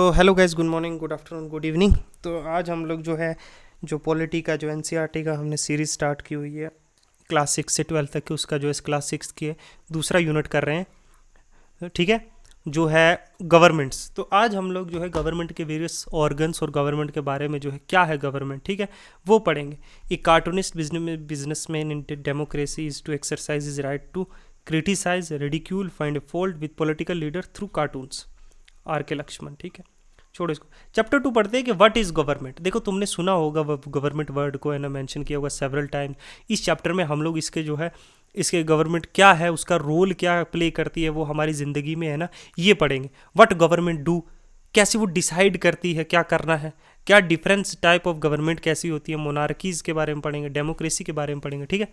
तो hello guys, good morning, good afternoon, good evening. तो आज हम लोग जो है जो पॉलिटी का जो एनसीईआरटी का हमने सीरीज़ स्टार्ट की हुई है क्लास 6 से 12 तक की, उसका जो है क्लास 6 की दूसरा यूनिट कर रहे हैं। ठीक है, जो है गवर्नमेंट्स। तो आज हम लोग जो है गवर्नमेंट के वेरियस ऑर्गन्स और गवर्नमेंट के बारे में जो है क्या है गवर्नमेंट, ठीक है, वो पढ़ेंगे। A cartoonist businessman in democracy is to exercise is right to criticise, ridicule, find a fault with political leader through cartoons. R K Laxman. ठीक है, छोड़ो इसको। चैप्टर 2 पढ़ते हैं कि व्हाट इज़ गवर्नमेंट। देखो, तुमने सुना होगा गवर्नमेंट वर्ड को, है ना, मेंशन किया होगा सेवरल टाइम। इस चैप्टर में हम लोग इसके जो है इसके गवर्नमेंट क्या है, उसका रोल क्या प्ले करती है वो हमारी ज़िंदगी में, है ना, ये पढ़ेंगे। व्हाट गवर्नमेंट डू, कैसे वो डिसाइड करती है क्या करना है, क्या डिफरेंस टाइप ऑफ गवर्नमेंट कैसी होती है, मोनार्कीज़ के बारे में पढ़ेंगे, डेमोक्रेसी के बारे में पढ़ेंगे। ठीक है,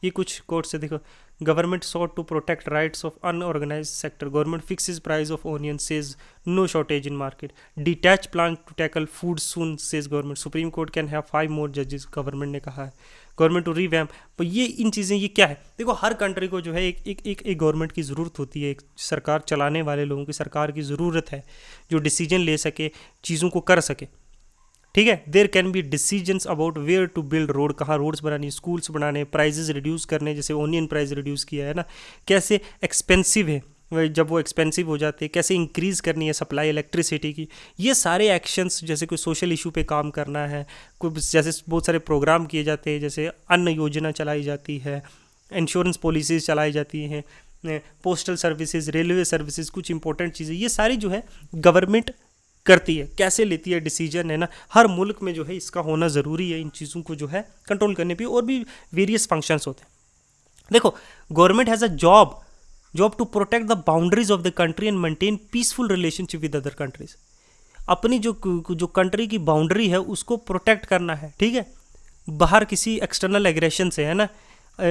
ये कुछ कोर्ट से देखो। Government sought to protect rights of unorganised sector, government fixes price of onion, says no shortage in market, detach plan to tackle food soon, says government, supreme court can have 5 more जजेस, government ने कहा है। Government to revamp, तो ये इन चीज़ें, ये क्या है। देखो, हर कंट्री को जो है एक गवर्नमेंट की ज़रूरत होती है, एक सरकार चलाने वाले लोगों की सरकार की ज़रूरत है जो डिसीजन ले सके, चीज़ों को कर सके। ठीक है, there can be decisions about where to build road, कहाँ रोड्स बनानी, स्कूल्स बनाने, प्राइजेस रिड्यूस करने, जैसे ओनियन प्राइस रिड्यूस किया है ना, कैसे एक्सपेंसिव है, जब वो एक्सपेंसिव हो जाते हैं कैसे इंक्रीज़ करनी है सप्लाई इलेक्ट्रिसिटी की। ये सारे एक्शंस, जैसे कोई सोशल इशू पे काम करना है, कोई जैसे बहुत सारे प्रोग्राम किए जाते हैं, जैसे अन्न योजना चलाई जाती है, इंश्योरेंस पॉलिसीज़ चलाई जाती हैं, पोस्टल सर्विसेज, रेलवे सर्विसेज, कुछ इंपॉर्टेंट चीज़ें, ये सारी जो है गवर्नमेंट करती है, कैसे लेती है डिसीजन, है ना। हर मुल्क में जो है इसका होना ज़रूरी है, इन चीज़ों को जो है कंट्रोल करने पे। और भी वेरियस फंक्शंस होते हैं। देखो, government has a job to protect the boundaries of the country and maintain peaceful relationship with other countries. अपनी जो कंट्री की बाउंड्री है उसको प्रोटेक्ट करना है, ठीक है, बाहर किसी एक्सटर्नल एग्रेशन से, है ना।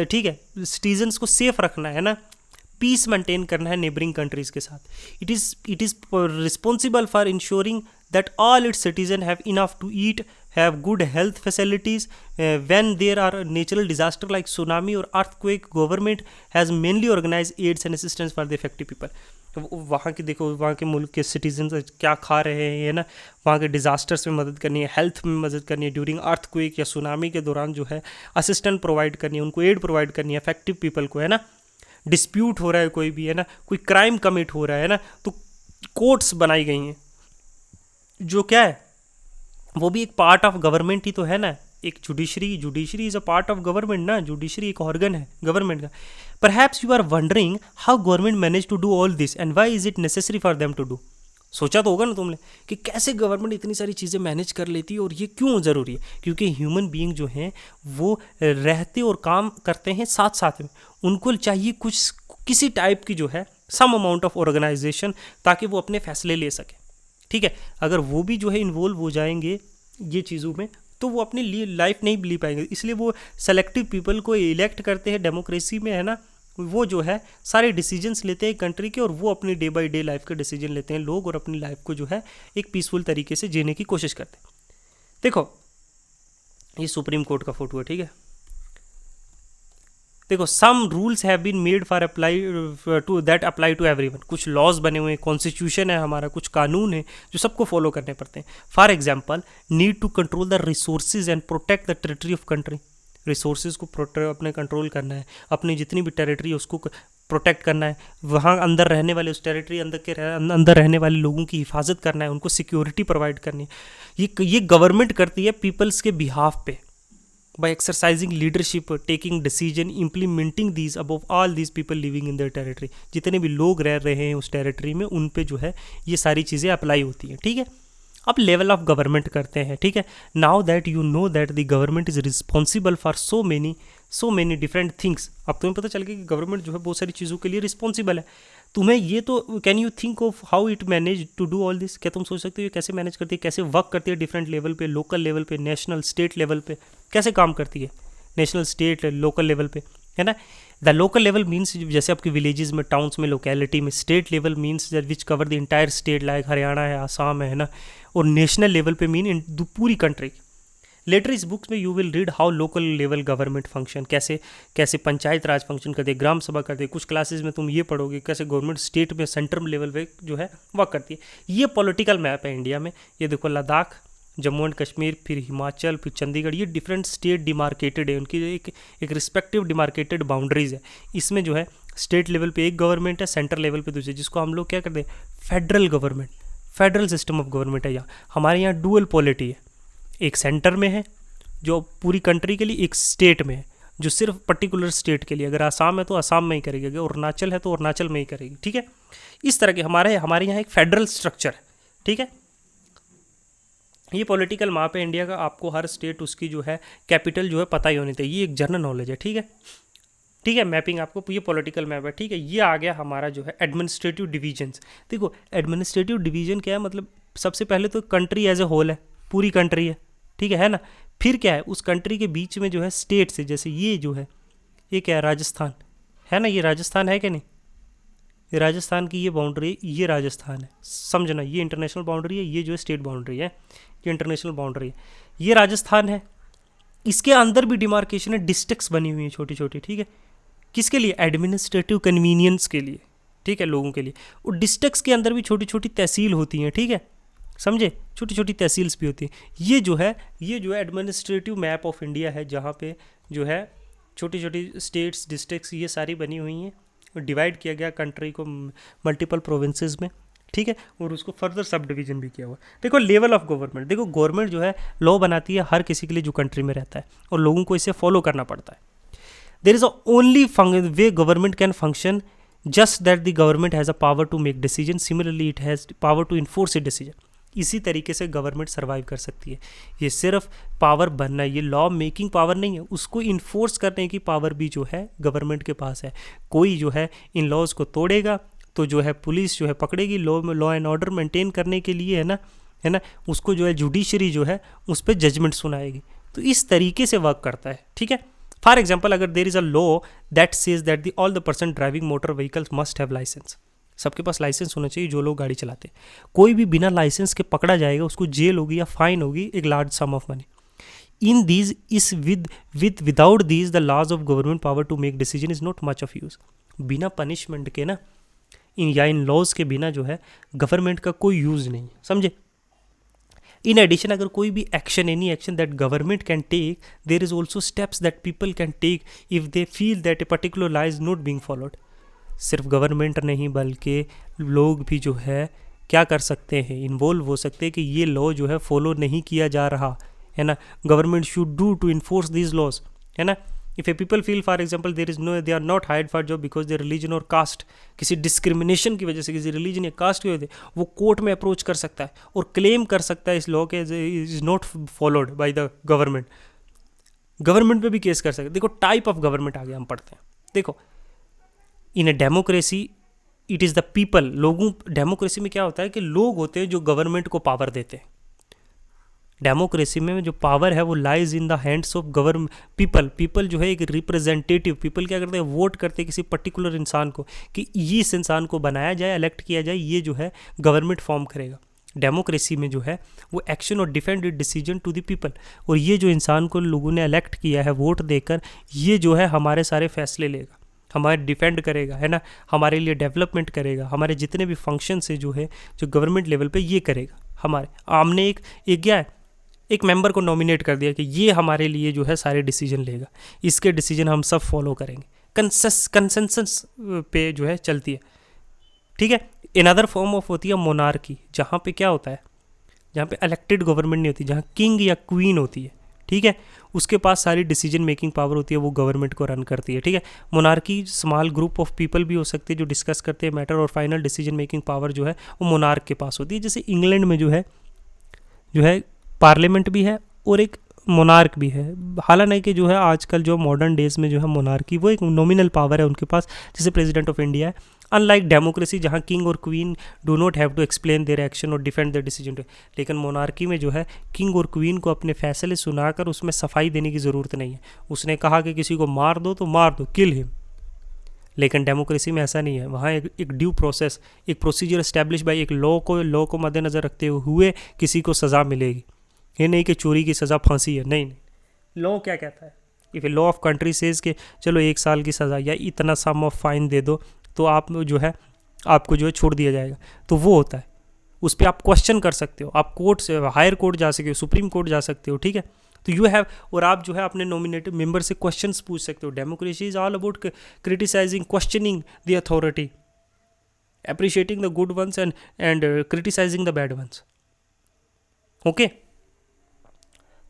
ठीक है, सिटीजन्स को सेफ रखना है ना, पीस मेंटेन करना है नेबरिंग कंट्रीज़ के साथ। It is responsible for ensuring that all its citizen have enough to eat, have good health facilities. When there are natural disaster like tsunami और earthquake, government has mainly organise aids and assistance for the effective people. वहाँ की देखो, वहाँ के मुल्क के citizen क्या खा रहे हैं, है ना, वहाँ के डिज़ास्टर्स में मदद करनी है, हेल्थ में मदद करनी है, ड्यूरिंग अर्थक्वेक या सुनामी के दौरान जो है असिस्टेंट प्रोवाइड करनी है, उनको एड प्रोवाइड करनी है इफेक्टिव पीपल को, है ना। डिस्प्यूट हो रहा है कोई भी, है ना, कोई क्राइम कमिट हो रहा है ना, तो कोर्ट्स बनाई गई हैं, जो क्या है वो भी एक पार्ट ऑफ गवर्नमेंट ही तो है ना। एक judiciary is a part of government ना, जुडिशरी एक ऑर्गन है गवर्नमेंट का। Perhaps you are wondering how government manage to do all this and why is it necessary for them to do. सोचा तो होगा ना तुमने कि कैसे गवर्नमेंट इतनी सारी चीज़ें मैनेज कर लेती है और ये क्यों ज़रूरी है। क्योंकि ह्यूमन बीइंग जो हैं वो रहते और काम करते हैं साथ साथ में, उनको चाहिए कुछ किसी टाइप की जो है सम अमाउंट ऑफ ऑर्गेनाइजेशन, ताकि वो अपने फैसले ले सकें। ठीक है, अगर वो भी जो है इन्वॉल्व हो जाएंगे ये चीज़ों में तो वो अपनी लाइफ नहीं जी पाएंगे। इसलिए वो सेलेक्टिव पीपल को इलेक्ट करते हैं डेमोक्रेसी में, है ना। वो जो है सारे डिसीजंस लेते हैं कंट्री के, और वो अपनी डे बाय डे लाइफ के डिसीजन लेते हैं लोग, और अपनी लाइफ को जो है एक पीसफुल तरीके से जीने की कोशिश करते हैं। देखो, ये सुप्रीम कोर्ट का फोटो है, ठीक है। देखो, some rules have been made for apply to that apply to everyone. कुछ लॉज बने हुए हैं, कॉन्स्टिट्यूशन है हमारा, कुछ कानून है जो सबको फॉलो करने पड़ते हैं। For example, need to control the resources and protect the territory of country. Resources को अपने कंट्रोल करना है, अपनी जितनी भी टेरिटरी है उसको प्रोटेक्ट करना है, वहाँ अंदर रहने वाले, उस टेरिटरी अंदर रहने वाले लोगों की हिफाजत करना है, उनको सिक्योरिटी प्रोवाइड करनी है। ये गवर्नमेंट करती है पीपल्स के बिहाफ पे, by exercising leadership, taking decision, implementing these above all these people living in their territory। जितने भी लोग रह रहे हैं उस टेरिटरी में, उन पे जो है ये सारी चीज़ें अप्लाई होती हैं, ठीक है। अब लेवल ऑफ गवर्नमेंट करते हैं, ठीक है। Now that you know that the government is responsible for so many different things. अब तुम्हें पता चल गया कि गवर्नमेंट जो है बहुत सारी चीज़ों के लिए रिस्पॉन्सिबल है। तुम्हें ये तो, can you think of how it manage to do all this. क्या तुम सोच सकते हो ये कैसे मैनेज करती है, कैसे वर्क करती है डिफरेंट लेवल पे, लोकल लेवल पे, नेशनल स्टेट लेवल पे, कैसे काम करती है नेशनल स्टेट लोकल लेवल पे, है ना। द लोकल लेवल मीन्स जैसे आपके विलेजेस में, टाउन्स में, लोकेलिटी में। State level means which cover the entire state, like Haryana है, आसाम है ना। और नेशनल लेवल पे मीन इन पूरी कंट्री। लेटर इस बुक्स में you will read how local level government function, कैसे कैसे पंचायत राज फंक्शन करते, ग्राम सभा करते। कुछ क्लासेस में तुम ये पढ़ोगे कैसे गवर्नमेंट स्टेट में सेंट्रल लेवल पे जो है वर्क करती है। ये पॉलिटिकल मैप है इंडिया में। ये देखो लद्दाख, जम्मू एंड कश्मीर, फिर हिमाचल, फिर चंडीगढ़, ये डिफरेंट स्टेट डिमार्केटेड है, उनकी एक रिस्पेक्टिव डिमार्केटेड बाउंड्रीज है। इसमें जो है स्टेट लेवल पे एक गवर्नमेंट है, सेंट्रल लेवल पे दूसरी, जिसको हम लोग क्या करते हैं federal government, federal system of government है। यहाँ हमारे यहाँ डुअल पॉलिटी है, एक सेंटर में है जो पूरी कंट्री के लिए, एक स्टेट में है जो सिर्फ पर्टिकुलर स्टेट के लिए। अगर आसाम है तो आसाम में ही करेगी, अगर अरुणाचल है तो अरुणाचल में ही करेगी, ठीक है। इस तरह के हमारे यहाँ एक फेडरल स्ट्रक्चर है, ठीक है। ये पॉलिटिकल मैप है इंडिया का। आपको हर स्टेट उसकी जो है कैपिटल जो है पता ही होनी चाहिए, ये एक जनरल नॉलेज है, ठीक है। ठीक है, मैपिंग आपको, ये पॉलिटिकल मैप है, ठीक है। ये आ गया हमारा जो है एडमिनिस्ट्रेटिव डिवीजन्स। देखो एडमिनिस्ट्रेटिव डिवीजन क्या है, मतलब सबसे पहले तो कंट्री एज ए होल है, पूरी कंट्री है, ठीक है ना। फिर क्या है, उस कंट्री के बीच में जो है स्टेट्स है, जैसे ये जो है ये क्या है, राजस्थान है ना, ये राजस्थान है कि नहीं, ये राजस्थान की ये बाउंड्री, ये राजस्थान है, समझना। ये इंटरनेशनल बाउंड्री है, ये जो है स्टेट बाउंड्री है, ये इंटरनेशनल बाउंड्री है, ये राजस्थान है। इसके अंदर भी डिमार्केशन है, डिस्ट्रिक्ट्स बनी हुई हैं छोटी छोटी, ठीक है। किसके लिए, एडमिनिस्ट्रेटिव कन्वीनियंस के लिए, ठीक है, लोगों के लिए। और डिस्ट्रिक्ट्स के अंदर भी छोटी छोटी तहसील होती हैं, ठीक है, समझे, छोटी छोटी तहसील्स भी होती हैं। ये जो है एडमिनिस्ट्रेटिव मैप ऑफ इंडिया है, जहाँ पे जो है छोटी छोटी स्टेट्स, डिस्ट्रिक्ट्स, ये सारी बनी हुई हैं। डिवाइड किया गया कंट्री को मल्टीपल प्रोविंसेस में, ठीक है, और उसको फर्दर सब डिवीजन भी किया हुआ। देखो लेवल ऑफ गवर्नमेंट, देखो गवर्नमेंट जो है लॉ बनाती है हर किसी के लिए जो कंट्री में रहता है, और लोगों को इसे फॉलो करना पड़ता है। There is a only way government can function, just that the government has a power to make decision, similarly it has power to enforce a decision. इसी तरीके से गवर्नमेंट सर्वाइव कर सकती है। ये सिर्फ पावर बनना, ये लॉ मेकिंग पावर नहीं है, उसको इन्फोर्स करने की पावर भी जो है गवर्नमेंट के पास है। कोई जो है इन लॉज को तोड़ेगा तो जो है पुलिस जो है पकड़ेगी, लॉ एंड ऑर्डर मेंटेन करने के लिए, है ना, उसको जो है जुडिशरी जो है उस पर जजमेंट सुनाएगी। तो इस तरीके से वर्क करता है, ठीक है। फॉर एग्जाम्पल, अगर there is a law that says that the all the person driving motor vehicles must have licence, सबके पास लाइसेंस होना चाहिए जो लोग गाड़ी चलाते हैं। कोई भी बिना लाइसेंस के पकड़ा जाएगा, उसको जेल होगी या फाइन होगी, एक large sum of money. In these is without these the laws of government power to make decision is not much of use. बिना पनिशमेंट के ना, इन लॉज के बिना जो है गवर्नमेंट का कोई यूज़ नहीं, समझे। इन एडिशन, अगर कोई भी action, any action that government can take, there is also steps that people can take if they feel that a particular law is not being followed. सिर्फ गवर्नमेंट नहीं बल्कि लोग भी जो है क्या कर सकते हैं, इन्वॉल्व हो सकते हैं कि ये लॉ जो है फॉलो नहीं किया जा रहा है ना। Government should do to enforce these laws, है ना। If a people feel for example there is no, they are not hired for job because their religion और कास्ट, किसी डिस्क्रिमिनेशन की वजह से, किसी रिलीजन या कास्ट की वजह से, वो कोर्ट में अप्रोच कर सकता है और क्लेम कर सकता है इस लॉ के is not followed by the government. Government पे भी केस कर सकते हैं। देखो टाइप ऑफ गवर्नमेंट आगे हम पढ़ते हैं। देखो in a democracy it is the people, लोगों, डेमोक्रेसी में क्या होता है कि लोग होते हैं जो गवर्नमेंट को पावर देते हैं। डेमोक्रेसी में जो पावर है वो lies in the hands of government, people जो है एक रिप्रेजेंटेटिव, पीपल क्या करते हैं, वोट करते हैं किसी पर्टिकुलर इंसान को कि इस इंसान को बनाया जाए, इलेक्ट किया जाए, ये जो है गवर्नमेंट फॉर्म करेगा। डेमोक्रेसी में जो है वो एक्शन और defend decision to the people, और ये जो इंसान को लोगों ने इलेक्ट किया है वोट देकर, ये जो है हमारे सारे फैसले लेगा, हमारे डिफेंड करेगा, है ना, हमारे लिए डेवलपमेंट करेगा, हमारे जितने भी फंक्शन से जो है जो गवर्नमेंट लेवल पे ये करेगा। हमारे हमने एक क्या है, एक मेंबर को नॉमिनेट कर दिया कि ये हमारे लिए जो है सारे डिसीजन लेगा, इसके डिसीजन हम सब फॉलो करेंगे, कंसेंसस पे जो है चलती है, ठीक है। अनदर फॉर्म ऑफ होती है मोनार्की, जहाँ पे क्या होता है, जहाँ पे इलेक्टेड गवर्नमेंट नहीं होती, जहाँ किंग या क्वीन होती है, ठीक है, उसके पास सारी डिसीजन मेकिंग पावर होती है, वो गवर्नमेंट को रन करती है, ठीक है। Monarchy small group of people भी हो सकते हैं जो डिस्कस करते हैं मैटर, और फाइनल डिसीजन मेकिंग पावर जो है वो मोनार्क के पास होती है। जैसे इंग्लैंड में जो है पार्लियामेंट भी है और एक मोनार्क भी है। हालांकि जो है आजकल जो मॉडर्न डेज में जो है मोनार्की वो एक नॉमिनल पावर है उनके पास, जैसे प्रेसिडेंट ऑफ इंडिया है। अनलाइक डेमोक्रेसी जहाँ किंग और queen do not have to explain their action और डिफेंड देयर डिसीजन, लेकिन मोनार्की में जो है किंग और क्वीन को अपने फैसले सुनाकर उसमें सफाई देने की ज़रूरत नहीं है। उसने कहा कि किसी को मार दो तो मार दो, किल हिम। लेकिन डेमोक्रेसी में ऐसा नहीं है, वहाँ एक ड्यू प्रोसेस, एक प्रोसीजर एस्टैब्लिश बाई एक लॉ को मद्देनज़र रखते हुए किसी को सज़ा मिलेगी, ये नहीं कि चोरी की सज़ा फांसी है, नहीं नहीं। लॉ क्या कहता है, if a law of country says कि चलो 1 साल की सज़ा या इतना सम ऑफ फाइन दे दो तो आप जो है आपको जो है छोड़ दिया जाएगा, तो वो होता है। उस पर आप क्वेश्चन कर सकते हो, आप कोर्ट से हायर कोर्ट जा सकते हो, सुप्रीम कोर्ट जा सकते हो, ठीक है। तो यू हैव, और आप जो है अपने नॉमिनेटेड मेंबर से क्वेश्चंस पूछ सकते हो। Democracy is all about criticizing, questioning the authority, appreciating the good ones and criticizing the bad ones, okay.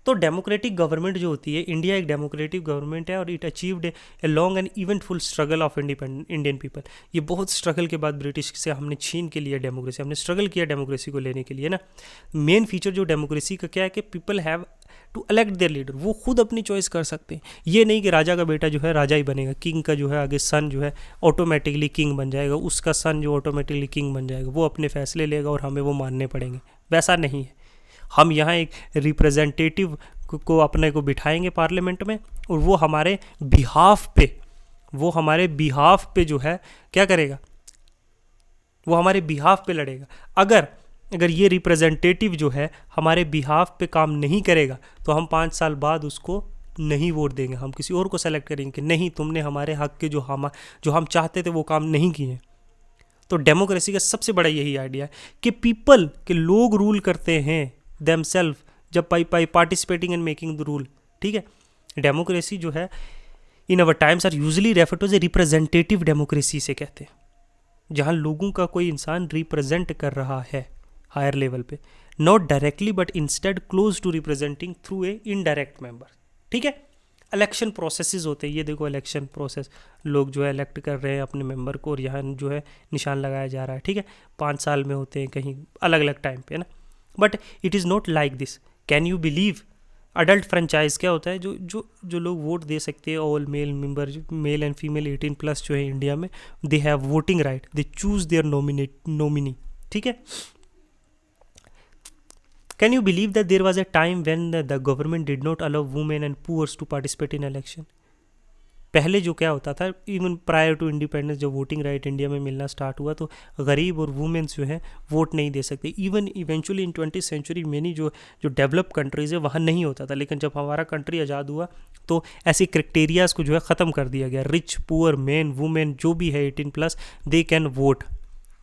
तो डेमोक्रेटिक गवर्नमेंट जो होती है, इंडिया एक डेमोक्रेटिक गवर्नमेंट है और it achieved a long and eventful struggle of Indian people. ये बहुत struggle के बाद ब्रिटिश से हमने छीन के लिया डेमोक्रेसी, हमने स्ट्रगल किया डेमोक्रेसी को लेने के लिए ना। मेन फीचर जो डेमोक्रेसी का क्या है कि people have to elect their leader, वो खुद अपनी चॉइस कर सकते हैं। ये नहीं कि राजा का बेटा जो है राजा ही बनेगा, किंग का जो है आगे सन जो है ऑटोमेटिकली किंग बन जाएगा, उसका सन जो ऑटोमेटिकली किंग बन जाएगा, वो अपने फैसले लेगा और हमें वो मानने पड़ेंगे। वैसा नहीं है। हम यहाँ एक रिप्रेजेंटेटिव को अपने को बिठाएंगे पार्लियामेंट में और वो हमारे बिहाफ पे जो है क्या करेगा, वो हमारे बिहाफ पे लड़ेगा। अगर ये रिप्रेजेंटेटिव जो है हमारे बिहाफ पे काम नहीं करेगा तो हम 5 साल बाद उसको नहीं वोट देंगे, हम किसी और को सेलेक्ट करेंगे कि नहीं, तुमने हमारे हक के जो हम चाहते थे वो काम नहीं किए। तो डेमोक्रेसी का सबसे बड़ा यही आइडिया है कि पीपल के लोग रूल करते हैं देमसेल्फ, जब by participating and making the rule, ठीक है। डेमोक्रेसी जो है in our times are usually refer to as a representative democracy से कहते हैं, जहाँ लोगों का कोई इंसान रिप्रेजेंट कर रहा है हायर लेवल पे, not directly but instead close to representing through a indirect member, ठीक है। इलेक्शन प्रोसेसेस होते हैं, ये देखो इलेक्शन प्रोसेस, लोग जो है इलेक्ट कर रहे हैं अपने मेंबर को और यहाँ जो है निशान लगाया जा रहा है, ठीक है। 5 साल में होते हैं, कहीं अलग अलग टाइम पे, है ना। But it is not like this. Can you believe adult franchise क्या होता है, जो लोग वोट दे सकते हैं, all male member, male and female 18+ जो है इंडिया में, they have voting right, they choose there nominee, ठीक है। Can you believe that there was a time when the government did not allow women and poor to participate in election? पहले जो क्या होता था, इवन प्रायर टू इंडिपेंडेंस, जब voting right India में मिलना स्टार्ट हुआ तो गरीब और वुमेन्स जो है वोट नहीं दे सकते। Even eventually in 20th century many जो डेवलप कंट्रीज़ है वहाँ नहीं होता था, लेकिन जब हमारा कंट्री आज़ाद हुआ तो ऐसे क्राइटेरियाज़ को जो है ख़त्म कर दिया गया। रिच, पुअर, मैन, वुमेन जो भी है 18+, दे कैन वोट,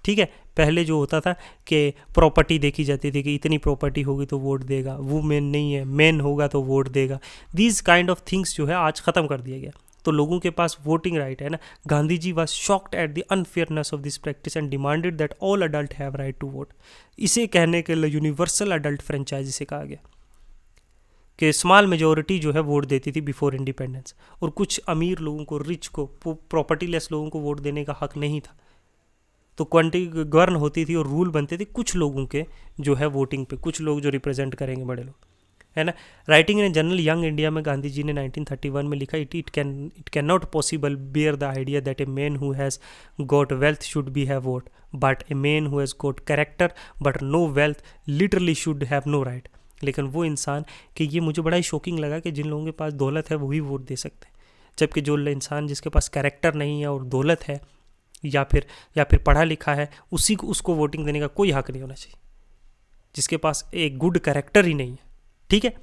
ठीक है। पहले जो होता था कि प्रॉपर्टी देखी जाती थी कि इतनी प्रॉपर्टी होगी तो वोट देगा, वुमेन नहीं है, मैन होगा तो वोट देगा। दीज काइंड ऑफ थिंग्स जो है आज ख़त्म कर दिया गया, तो लोगों के पास वोटिंग राइट है ना। Gandhi ji was shocked at the unfairness of this practice and demanded that all adult have right to vote. इसे कहने के लिए यूनिवर्सल अडल्ट फ्रेंचाइज से कहा गया कि स्मॉल मेजोरिटी जो है वोट देती थी बिफोर इंडिपेंडेंस, और कुछ अमीर लोगों को, रिच को, प्रॉपर्टी लेस लोगों को वोट देने का हक नहीं था। तो क्वांटिटी गवर्न होती थी और रूल बनते थे कुछ लोगों के जो है वोटिंग पे, कुछ लोग जो रिप्रेजेंट करेंगे, बड़े लोग, है ना। Writing in general Young India में गांधी जी ने 1931 में लिखा, it can not possible bear the idea that a man who has got wealth should be have vote, but a man who has got character but no wealth literally should have no right. लेकिन वो इंसान, कि ये मुझे बड़ा ही shocking लगा कि जिन लोगों के पास दौलत है वही वोट दे सकते हैं, जबकि जो इंसान जिसके पास कैरेक्टर नहीं है और दौलत है या फिर पढ़ा लिखा है, उसको वोटिंग देने का कोई हक नहीं होना चाहिए, जिसके पास एक गुड कैरेक्टर ही नहीं है, ठीक है।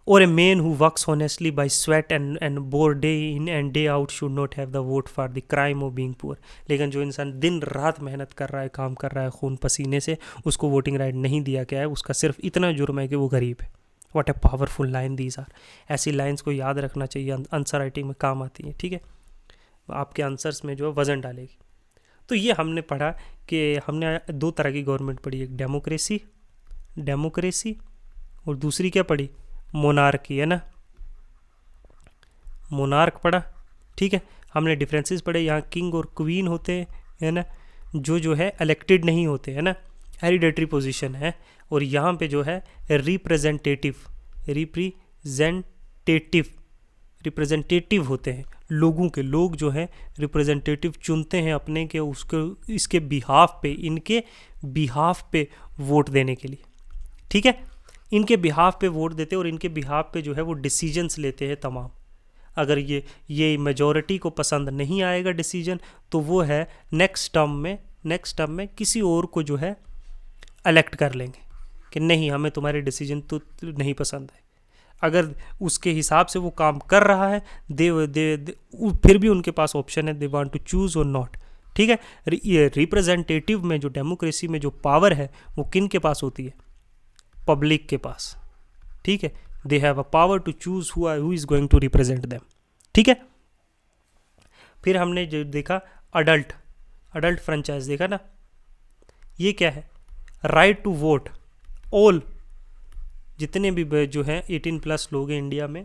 और a man who works honestly by sweat and brow day in and day out should not have the vote for the crime of being poor. लेकिन जो इंसान दिन रात मेहनत कर रहा है, काम कर रहा है खून पसीने से, उसको वोटिंग राइट नहीं दिया गया है। उसका सिर्फ इतना जुर्म है कि वो गरीब है। What a powerful line these are. ऐसी लाइन्स को याद रखना चाहिए, आंसर राइटिंग में काम आती है, ठीक है। आपके आंसर्स में जो है वजन डालेगी। तो ये हमने पढ़ा कि हमने 2 तरह की गवर्नमेंट पढ़ी, एक डेमोक्रेसी और दूसरी क्या पढ़ी, मोनार्की, है ना। मोनार्क पढ़ा, ठीक है। हमने डिफरेंसेस पढ़े, यहाँ किंग और क्वीन होते हैं, है ना, जो है इलेक्टेड नहीं होते, है ना, हेरिडेटरी पोजीशन है। और यहाँ पे जो है रिप्रेजेंटेटिव होते हैं, लोगों के, लोग जो हैं रिप्रेजेंटेटिव चुनते हैं अपने के उसके इसके बिहाफ पे, इनके बिहाफ पे वोट देने के लिए, ठीक है। इनके बिहाफ पे वोट देते हैं और इनके बिहाफ पे जो है वो डिसीजंस लेते हैं तमाम। अगर ये मेजॉरिटी को पसंद नहीं आएगा डिसीजन, तो वो है नेक्स्ट टर्म में किसी और को जो है इलेक्ट कर लेंगे, कि नहीं, हमें तुम्हारे डिसीजन तो नहीं पसंद है। अगर उसके हिसाब से वो काम कर रहा है, फिर भी उनके पास ऑप्शन है, दे वांट टू चूज और नॉट। ठीक है, ये रिप्रेजेंटेटिव में जो डेमोक्रेसी में जो पावर है वो किन के पास होती है? पब्लिक के पास। ठीक है, they have a power to choose who is going to represent them. ठीक है, फिर हमने जो देखा अडल्ट फ्रेंचाइज देखा ना, ये क्या है? Right to vote. ऑल जितने भी जो हैं 18+ लोग हैं इंडिया में,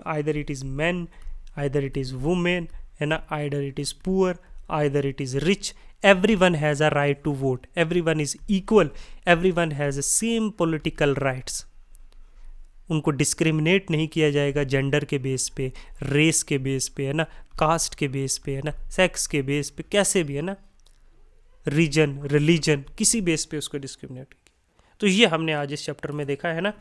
either it is man, either it is women, है ना, either it is poor, either it is rich, everyone has a right to vote, everyone is equal, everyone has the same political rights। उनको discriminate नहीं किया जाएगा gender के base पे, race के base पे, है ना, कास्ट के बेस पे, है ना, सेक्स के बेस पे, कैसे भी, है ना, रीजन, रिलीजन, किसी बेस पे उसको डिस्क्रिमिनेट किया। तो ये हमने आज इस चैप्टर में देखा है ना।